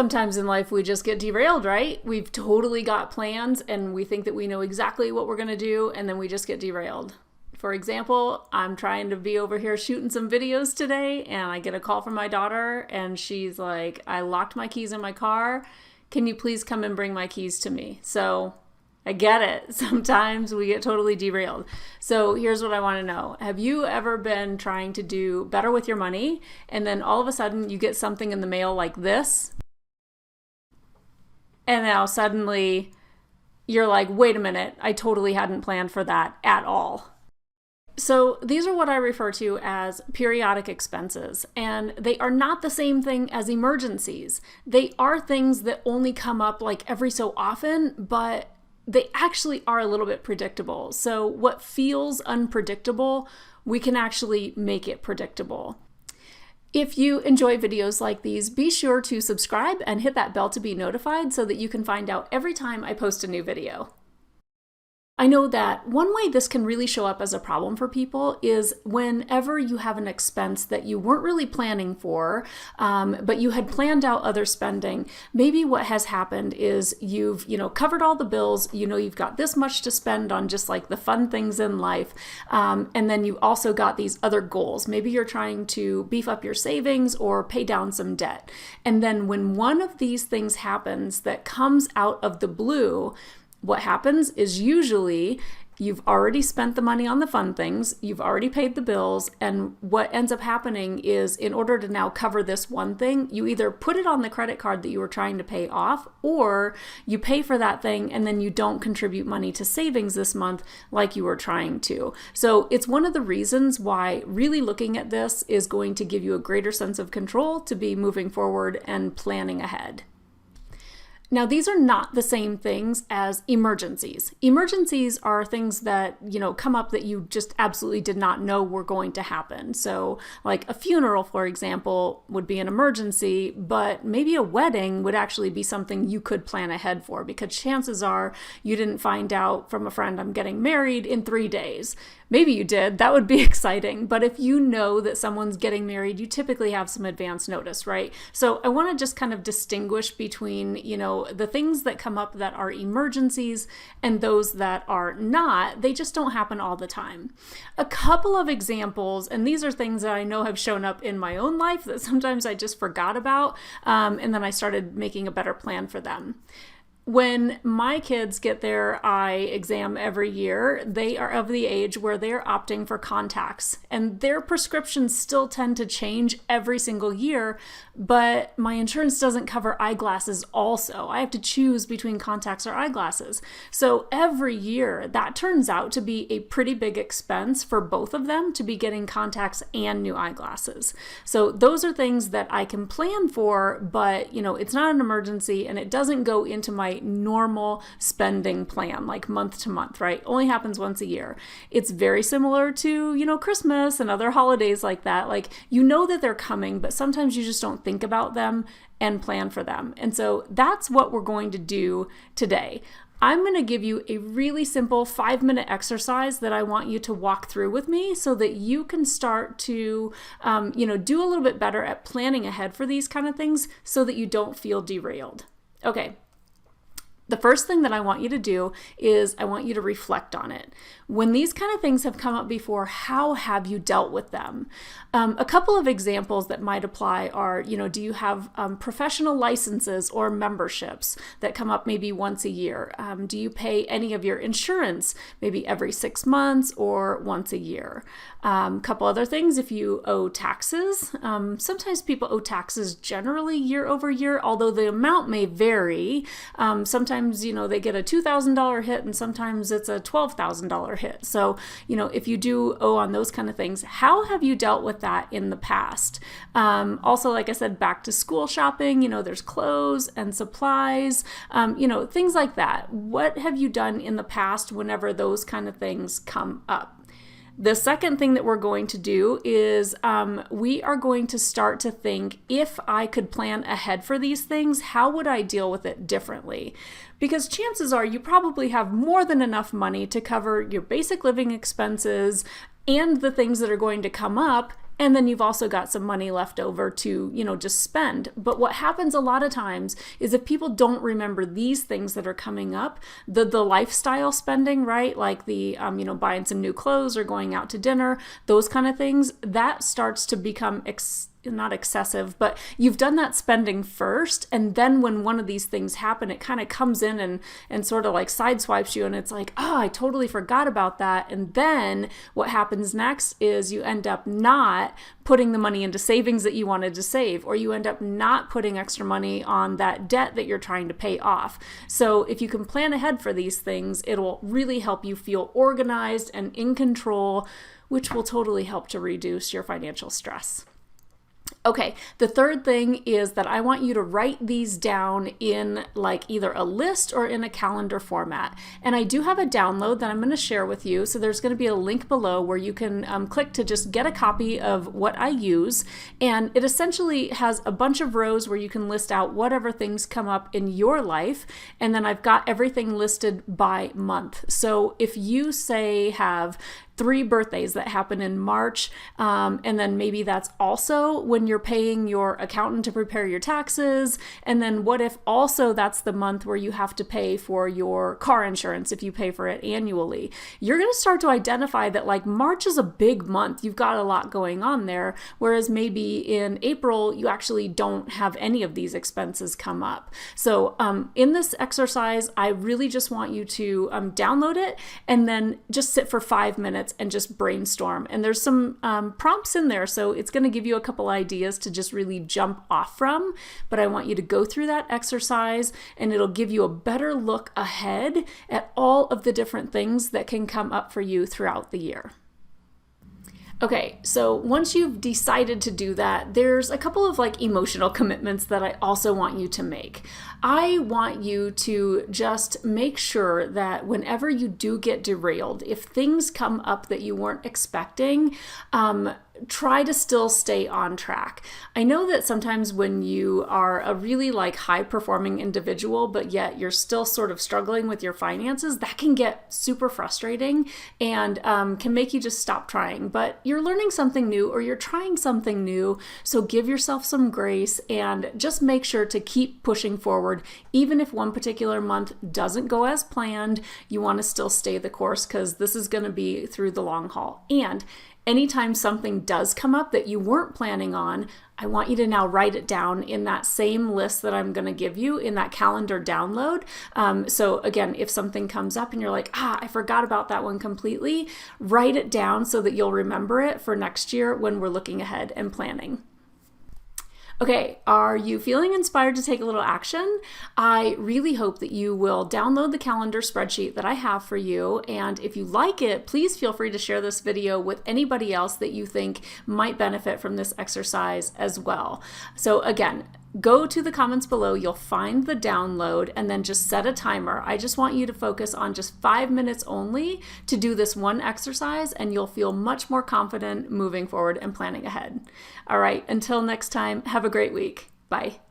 Sometimes in life we just get derailed, right? We've totally got plans and we think that we know exactly what we're going to do, and then we just get derailed. For example, I'm trying to be over here shooting some videos today, and I get a call from my daughter, and she's like, I locked my keys in my car. Can you please come and bring my keys to me? So I get it. Sometimes we get totally derailed. So here's what I want to know. Have you ever been trying to do better with your money, and then all of a sudden you get something in the mail like this? And now suddenly you're like, wait a minute, I totally hadn't planned for that at all. So these are what I refer to as periodic expenses, and they are not the same thing as emergencies. They are things that only come up like every so often, but they actually are a little bit predictable. So what feels unpredictable, we can actually make it predictable. If you enjoy videos like these, be sure to subscribe and hit that bell to be notified so that you can find out every time I post a new video. I know that one way this can really show up as a problem for people is whenever you have an expense that you weren't really planning for, but you had planned out other spending. Maybe what has happened is you've, covered all the bills, you've got this much to spend on just like the fun things in life. And then you also got these other goals. Maybe you're trying to beef up your savings or pay down some debt. And then when one of these things happens that comes out of the blue, what happens is usually you've already spent the money on the fun things, you've already paid the bills, and what ends up happening is in order to now cover this one thing, you either put it on the credit card that you were trying to pay off, or you pay for that thing and then you don't contribute money to savings this month like you were trying to. So it's one of the reasons why really looking at this is going to give you a greater sense of control to be moving forward and planning ahead. Now, these are not the same things as emergencies. Emergencies are things that, come up that you just absolutely did not know were going to happen. So like a funeral, for example, would be an emergency, but maybe a wedding would actually be something you could plan ahead for, because chances are you didn't find out from a friend, I'm getting married in 3 days. Maybe you did, that would be exciting. But if you know that someone's getting married, you typically have some advance notice, right? So I want to just kind of distinguish between, the things that come up that are emergencies and those that are not. They just don't happen all the time. A couple of examples, and these are things that I know have shown up in my own life that sometimes I just forgot about, and then I started making a better plan for them. When my kids get their eye exam every year, they are of the age where they're opting for contacts, and their prescriptions still tend to change every single year, but my insurance doesn't cover eyeglasses also. I have to choose between contacts or eyeglasses. So every year that turns out to be a pretty big expense for both of them to be getting contacts and new eyeglasses. So those are things that I can plan for, but it's not an emergency and it doesn't go into my normal spending plan, like month to month, right? Only happens once a year. It's very similar to, Christmas and other holidays like that. Like, that they're coming, but sometimes you just don't think about them and plan for them. And so that's what we're going to do today. I'm going to give you a really simple 5-minute exercise that I want you to walk through with me so that you can start to, do a little bit better at planning ahead for these kind of things so that you don't feel derailed. Okay. The first thing that I want you to do is I want you to reflect on it. When these kind of things have come up before, how have you dealt with them? A couple of examples that might apply are, do you have professional licenses or memberships that come up maybe once a year? Do you pay any of your insurance maybe every 6 months or once a year? Couple other things, if you owe taxes, sometimes people owe taxes generally year over year, although the amount may vary. Sometimes, they get a $2,000 hit and sometimes it's a $12,000 hit. So, if you do owe on those kind of things, how have you dealt with that in the past? Also, like I said, back to school shopping, there's clothes and supplies, things like that. What have you done in the past whenever those kind of things come up? The second thing that we're going to do is we are going to start to think, if I could plan ahead for these things, how would I deal with it differently? Because chances are you probably have more than enough money to cover your basic living expenses and the things that are going to come up, And then you've also got some money left over to, just spend. But what happens a lot of times is if people don't remember these things that are coming up, the lifestyle spending, right? Like the, buying some new clothes or going out to dinner, those kind of things, that starts to become not excessive, but you've done that spending first. And then when one of these things happen, it kind of comes in and sort of like sideswipes you. And it's like, oh, I totally forgot about that. And then what happens next is you end up not putting the money into savings that you wanted to save, or you end up not putting extra money on that debt that you're trying to pay off. So if you can plan ahead for these things, it'll really help you feel organized and in control, which will totally help to reduce your financial stress. Okay, the third thing is that I want you to write these down in like either a list or in a calendar format. And I do have a download that I'm going to share with you. So there's going to be a link below where you can click to just get a copy of what I use. And it essentially has a bunch of rows where you can list out whatever things come up in your life. And then I've got everything listed by month. So if you say have 3 birthdays that happen in March, and then maybe that's also when you're paying your accountant to prepare your taxes. And then what if also that's the month where you have to pay for your car insurance if you pay for it annually? You're going to start to identify that like March is a big month. You've got a lot going on there, whereas maybe in April you actually don't have any of these expenses come up. So in this exercise, I really just want you to download it and then just sit for 5 minutes and just brainstorm. And there's some prompts in there, so it's going to give you a couple ideas to just really jump off from. But I want you to go through that exercise, and it'll give you a better look ahead at all of the different things that can come up for you throughout the year. Okay, so once you've decided to do that, there's a couple of like emotional commitments that I also want you to make. I want you to just make sure that whenever you do get derailed, if things come up that you weren't expecting, try to still stay on track. I know that sometimes when you are a really like high performing individual, but yet you're still sort of struggling with your finances, that can get super frustrating and can make you just stop trying. But you're learning something new or you're trying something new. So give yourself some grace and just make sure to keep pushing forward. Even if one particular month doesn't go as planned, you want to still stay the course because this is going to be through the long haul. And anytime something does come up that you weren't planning on, I want you to now write it down in that same list that I'm going to give you in that calendar download. So again, if something comes up and you're like, I forgot about that one completely, write it down so that you'll remember it for next year when we're looking ahead and planning. Okay, are you feeling inspired to take a little action? I really hope that you will download the calendar spreadsheet that I have for you. And if you like it, please feel free to share this video with anybody else that you think might benefit from this exercise as well. So again, go to the comments below, you'll find the download, and then just set a timer. I just want you to focus on just 5 minutes only to do this one exercise, and you'll feel much more confident moving forward and planning ahead. All right, until next time, have a great week. Bye.